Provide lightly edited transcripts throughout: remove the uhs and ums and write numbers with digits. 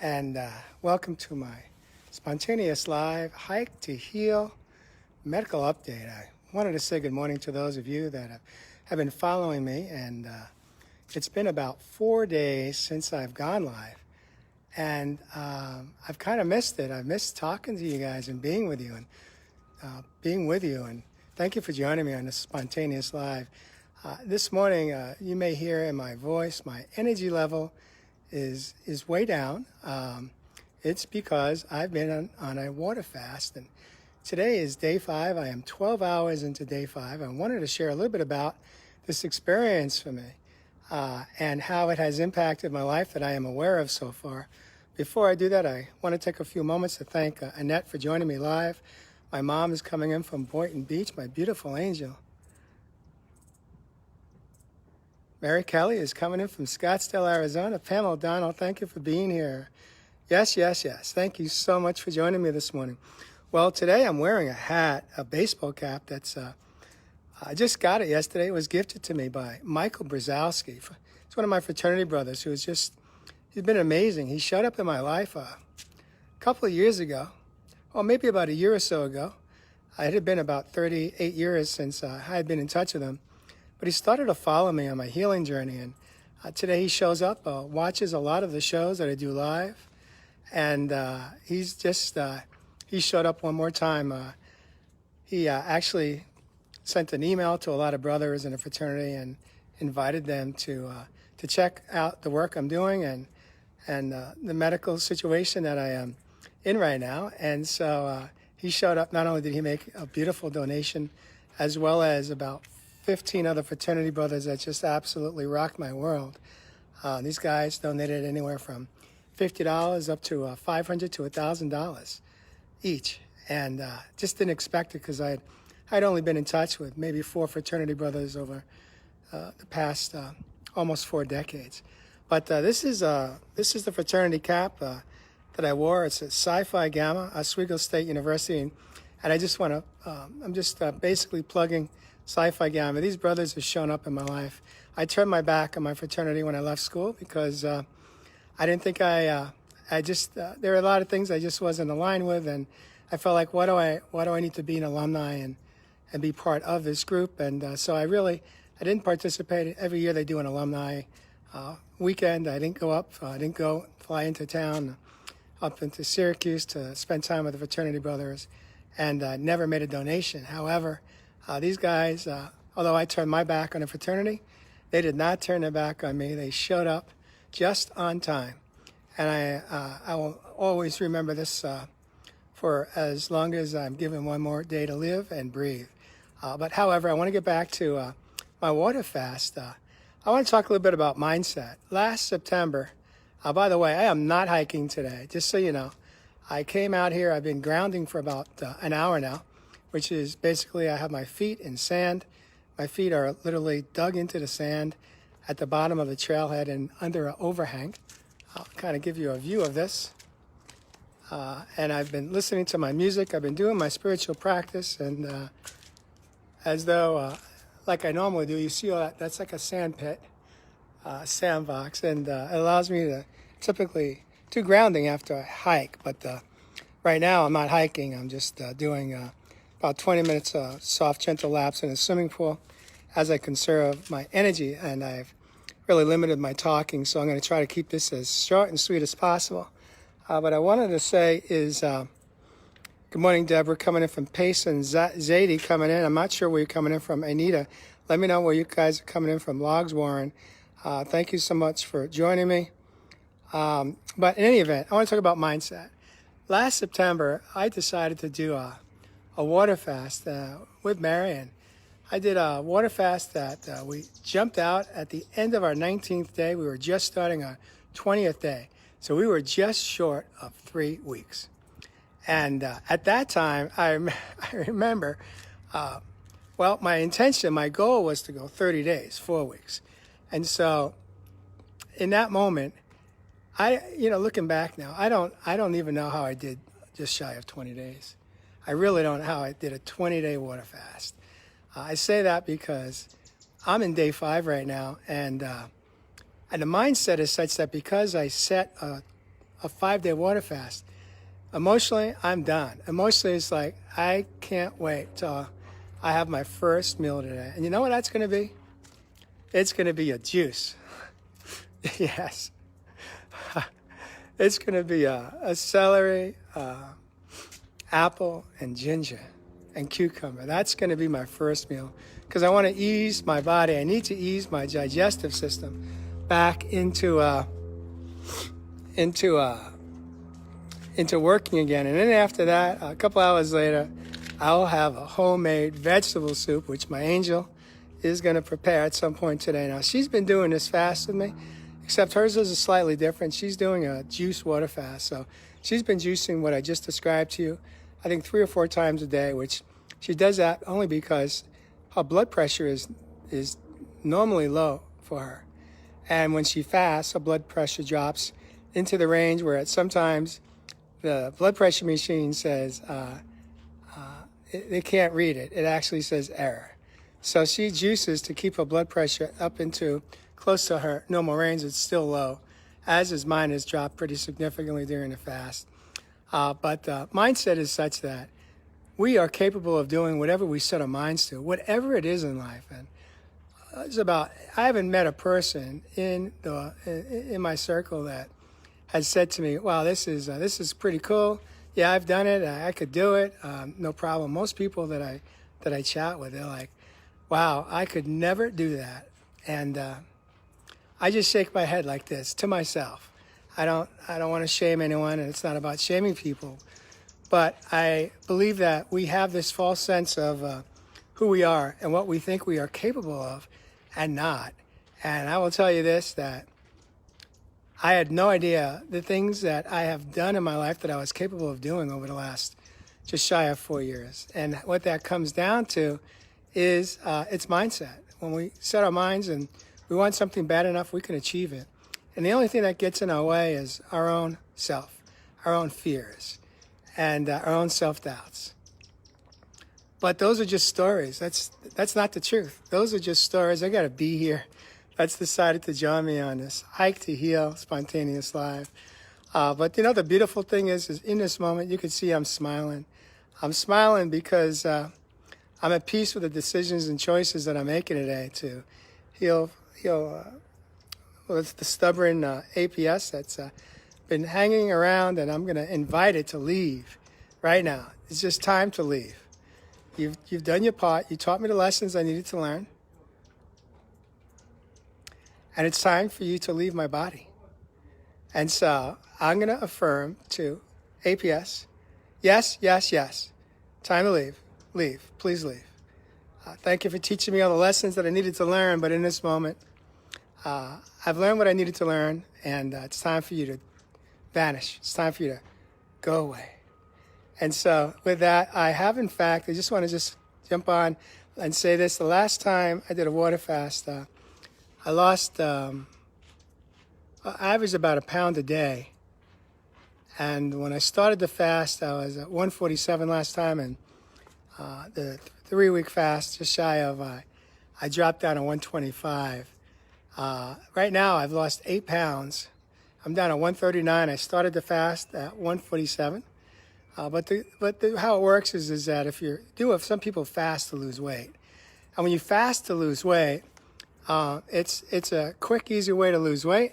and welcome to my spontaneous live hike to heal medical update. I wanted to say good morning to those of you that have been following me, and it's been about 4 days since I've gone live, and I've kind of missed it. I've missed talking to you guys and being with you, and thank you for joining me on this spontaneous live. This morning, you may hear in my voice, my energy level is way down. It's because I've been on a water fast, and today is day 5. I am 12 hours into day 5. I wanted to share a little bit about this experience for me and how it has impacted my life that I am aware of so far. Before I do that, I want to take a few moments to thank Annette for joining me live. My mom is coming in from Boynton Beach, my beautiful angel. Mary Kelly is coming in from Scottsdale, Arizona. Pamela O'Donnell, thank you for being here. Yes. Thank you so much for joining me this morning. Well, today I'm wearing a hat, a baseball cap that's, I just got it yesterday. It was gifted to me by Michael Brzozowski. It's one of my fraternity brothers who he's been amazing. He showed up in my life a couple of years ago, or maybe about a year or so ago. It had been about 38 years since I had been in touch with him. But he started to follow me on my healing journey, and today he shows up, watches a lot of the shows that I do live, and he showed up one more time. He actually sent an email to a lot of brothers in the fraternity and invited them to check out the work I'm doing and the medical situation that I am in right now. And so he showed up. Not only did he make a beautiful donation, as well as about 15 other fraternity brothers that just absolutely rocked my world. These guys donated anywhere from $50 up to $500 to $1,000 each, and just didn't expect it because I'd only been in touch with maybe 4 fraternity brothers over the past almost 4 decades. But this is the fraternity cap that I wore. It's a Sci-Fi Gamma, Oswego State University, and I just want to I'm just basically plugging Sci-Fi Gamma. These brothers have shown up in my life. I turned my back on my fraternity when I left school because I didn't think there were a lot of things I just wasn't aligned with, and I felt like, why do I need to be an alumni and be part of this group? And so I didn't participate. Every year they do an alumni weekend. I didn't go up. I didn't go fly into town, up into Syracuse to spend time with the fraternity brothers, and never made a donation. However, these guys, although I turned my back on the fraternity, they did not turn their back on me. They showed up just on time. And I will always remember this for as long as I'm given one more day to live and breathe. But however, I want to get back to my water fast. I want to talk a little bit about mindset. Last September, by the way, I am not hiking today, just so you know. I came out here, I've been grounding for about an hour now, which is basically I have my feet in sand. My feet are literally dug into the sand at the bottom of the trailhead and under an overhang. I'll kind of give you a view of this. And I've been listening to my music. I've been doing my spiritual practice, and as though, like I normally do, you see all that, that's like a sand pit, sandbox, and it allows me to typically do grounding after I hike. But right now I'm not hiking. I'm just doing about 20 minutes of soft, gentle laps in a swimming pool as I conserve my energy, and I've really limited my talking, so I'm going to try to keep this as short and sweet as possible. What I wanted to say is, good morning, Deborah, coming in from Pace, and Zadie coming in. I'm not sure where you're coming in from. Anita, let me know where you guys are coming in from. Logs Warren, thank you so much for joining me. But in any event, I want to talk about mindset. Last September, I decided to do a water fast with Marion. I did a water fast that we jumped out at the end of our 19th day. We were just starting our 20th day. So we were just short of 3 weeks. And at that time, I remember, my goal was to go 30 days, 4 weeks. And so in that moment, looking back now, I don't even know how I did just shy of 20 days. I really don't know how I did a 20-day water fast. I say that because I'm in day 5 right now, and the mindset is such that because I set a 5-day water fast. Emotionally, I'm done. Emotionally, it's like, I can't wait till I have my first meal today. And you know what that's going to be? It's going to be a juice. Yes. It's going to be a celery, apple, and ginger, and cucumber. That's going to be my first meal because I want to ease my body. I need to ease my digestive system back into working again. And then after that, a couple hours later, I'll have a homemade vegetable soup, which my angel is going to prepare at some point today. Now, she's been doing this fast with me, except hers is slightly different. She's doing a juice water fast. So she's been juicing what I just described to you, I think 3 or 4 times a day, which she does that only because her blood pressure is normally low for her. And when she fasts, her blood pressure drops into the range where sometimes the blood pressure machine says they can't read it. It actually says error. So she juices to keep her blood pressure up into close to her normal range. It's still low, as is mine has dropped pretty significantly during the fast. But the mindset is such that we are capable of doing whatever we set our minds to, whatever it is in life. And I haven't met a person in my circle that has said to me, wow, this is pretty cool. Yeah, I've done it. I could do it. No problem. Most people that I chat with, they're like, wow, I could never do that. And I just shake my head like this to myself. I don't want to shame anyone, and it's not about shaming people. But I believe that we have this false sense of who we are and what we think we are capable of and not. And I will tell you this, that I had no idea the things that I have done in my life that I was capable of doing over the last just shy of 4 years. And what that comes down to is it's mindset. When we set our minds and we want something bad enough, we can achieve it. And the only thing that gets in our way is our own self, our own fears, and our own self-doubts. But those are just stories. That's not the truth. Those are just stories. I got to be here. That's decided to join me on this Hike to Heal Spontaneous Live. But the beautiful thing is in this moment, you can see I'm smiling. I'm smiling because I'm at peace with the decisions and choices that I'm making today to heal it's the stubborn APS that's been hanging around, and I'm going to invite it to leave right now. It's just time to leave. You've done your part. You taught me the lessons I needed to learn. And it's time for you to leave my body. And so I'm going to affirm to APS, yes, yes, yes. Time to leave. Leave. Please leave. Thank you for teaching me all the lessons that I needed to learn. But in this moment, I've learned what I needed to learn. And it's time for you to vanish. It's time for you to go away. And so with that, I just want to jump on and say this. The last time I did a water fast, I lost, I averaged about 1 pound a day. And when I started the fast, I was at 147 last time, and the 3-week fast, just shy of, I dropped down to 125. Right now, I've lost 8 pounds. I'm down at 139. I started the fast at 147. But how it works is that if some people fast to lose weight. And when you fast to lose weight, it's a quick, easy way to lose weight.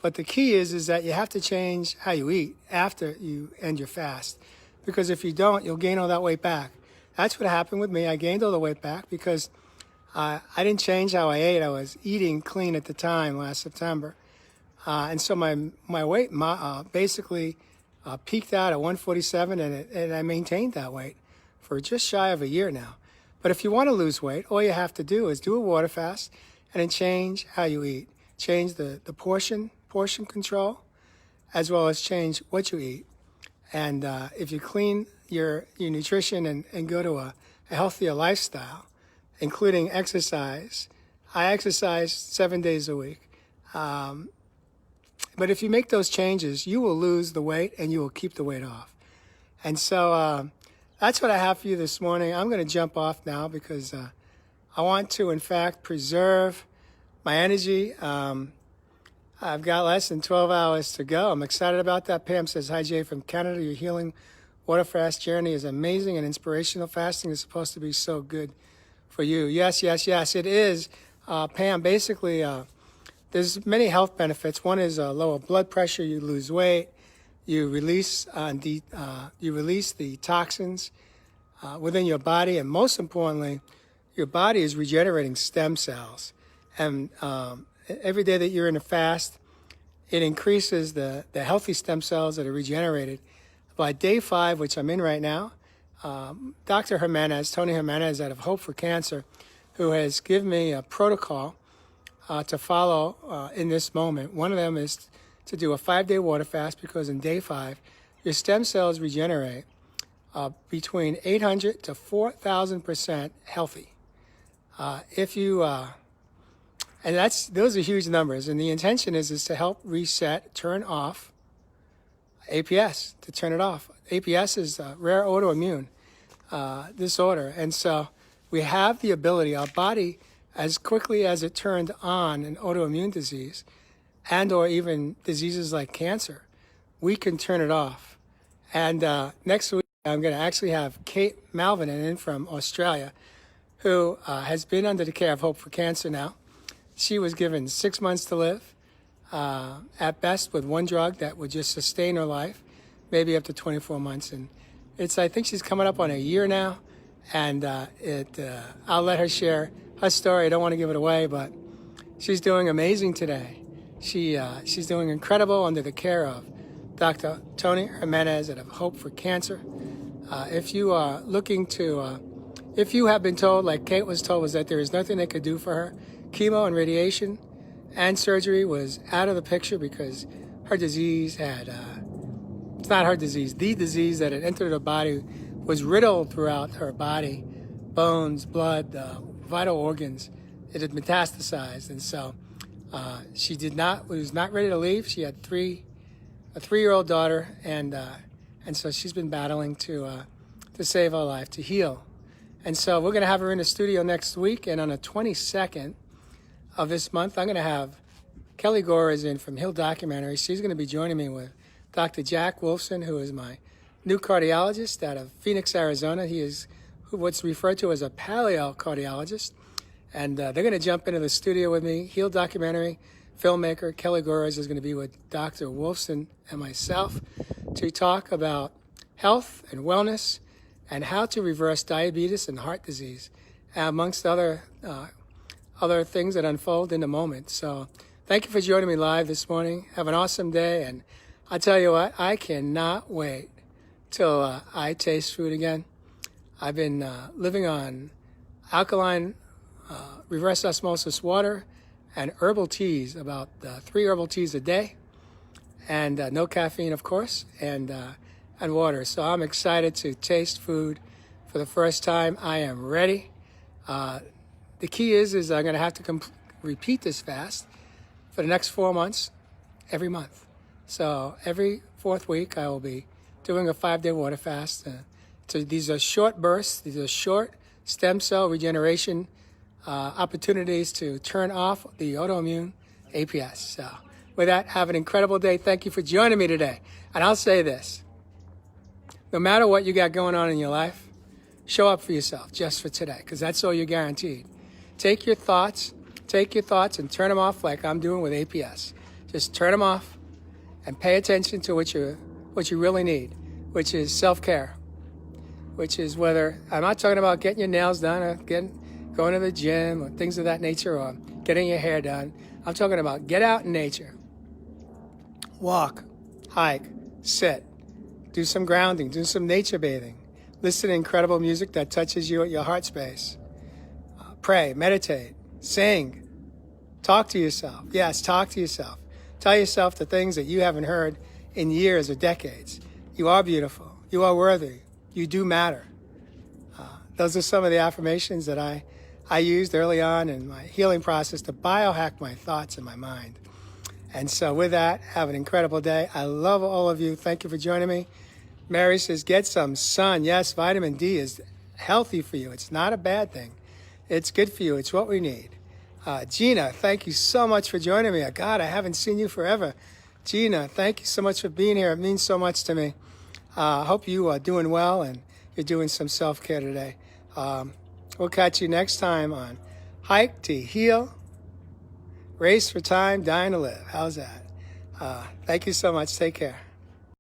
But the key is that you have to change how you eat after you end your fast. Because if you don't, you'll gain all that weight back. That's what happened with me. I gained all the weight back because I didn't change how I ate. I was eating clean at the time last September. And so my weight basically peaked out at 147, and I maintained that weight for just shy of a year now. But if you want to lose weight, all you have to do is do a water fast and then change how you eat. Change the portion control, as well as change what you eat. And if you clean your nutrition and go to a healthier lifestyle, including exercise, I exercise 7 days a week. But if you make those changes, you will lose the weight and you will keep the weight off. And so that's what I have for you this morning. I'm going to jump off now because I want to, in fact, preserve my energy. I've got less than 12 hours to go. I'm excited about that. Pam says, hi, Jay from Canada. Your healing water fast journey is amazing and inspirational. Fasting is supposed to be so good for you. Yes, yes, yes, it is. Pam, basically, there's many health benefits. One is lower blood pressure. You lose weight. You release the toxins within your body. And most importantly, your body is regenerating stem cells. And every day that you're in a fast, it increases the healthy stem cells that are regenerated. By day 5, which I'm in right now, Dr. Jimenez, Tony Jimenez out of Hope for Cancer, who has given me a protocol to follow in this moment. One of them is to do a 5-day water fast, because in day 5, your stem cells regenerate between 800 to 4,000% healthy. And those are huge numbers. And the intention is to help reset, turn off APS, to turn it off. APS is a rare autoimmune disorder. And so we have the ability, our body, as quickly as it turned on an autoimmune disease and or even diseases like cancer, we can turn it off. And next week, I'm going to actually have Kate Malvin in from Australia, who has been under the care of Hope for Cancer now. She was given 6 months to live, at best, with one drug that would just sustain her life, maybe up to 24 months. And I think she's coming up on a year now, and I'll let her share her story. I don't want to give it away, but she's doing amazing today. She's doing incredible under the care of Dr. Tony Jimenez at Hope for Cancer. If you are looking to, if you have been told, like Kate was told, was that there is nothing they could do for her, chemo and radiation and surgery was out of the picture, because her disease had, it's not her disease, the disease that had entered her body was riddled throughout her body, bones, blood, vital organs. It had metastasized. And so she was not ready to leave. She had a 3-year-old daughter, and so she's been battling to save her life, to heal. And so we're going to have her in the studio next week, and on the 22nd of this month, I'm going to have Kelly Gore is in from Hill Documentary. She's going to be joining me with Dr. Jack Wolfson, who is my new cardiologist out of Phoenix, Arizona. He is what's referred to as a paleo cardiologist. And they're going to jump into the studio with me. Hill Documentary filmmaker Kelly Gore is going to be with Dr. Wolfson and myself to talk about health and wellness and how to reverse diabetes and heart disease, amongst other things that unfold in the moment. So thank you for joining me live this morning. Have an awesome day. And I'll tell you what, I cannot wait till I taste food again. I've been living on alkaline reverse osmosis water and herbal teas, about 3 herbal teas a day, and no caffeine, of course, and water. So I'm excited to taste food for the first time. I am ready. The key is I'm going to have to repeat this fast for the next 4 months, every month. So every 4th week, I will be doing a 5-day water fast. So these are short bursts. These are short stem cell regeneration opportunities to turn off the autoimmune APS. So with that, have an incredible day. Thank you for joining me today. And I'll say this: no matter what you got going on in your life, show up for yourself just for today, because that's all you're guaranteed. Take your thoughts and turn them off, like I'm doing with APS. Just turn them off and pay attention to what you really need, which is self-care, which is whether, I'm not talking about getting your nails done or going to the gym or things of that nature, or getting your hair done. I'm talking about get out in nature. Walk, hike, sit, do some grounding, do some nature bathing, listen to incredible music that touches you at your heart space. Pray, meditate, sing, talk to yourself. Yes, talk to yourself. Tell yourself the things that you haven't heard in years or decades. You are beautiful. You are worthy. You do matter. Those are some of the affirmations that I used early on in my healing process to biohack my thoughts and my mind. And so with that, have an incredible day. I love all of you. Thank you for joining me. Mary says, get some sun. Yes, vitamin D is healthy for you. It's not a bad thing. It's good for you. It's what we need. Gina, thank you so much for joining me. God, I haven't seen you forever. Gina, thank you so much for being here. It means so much to me. I hope you are doing well and you're doing some self-care today. We'll catch you next time on Hike to Heal, Race for Time, Dying to Live. How's that? Thank you so much. Take care.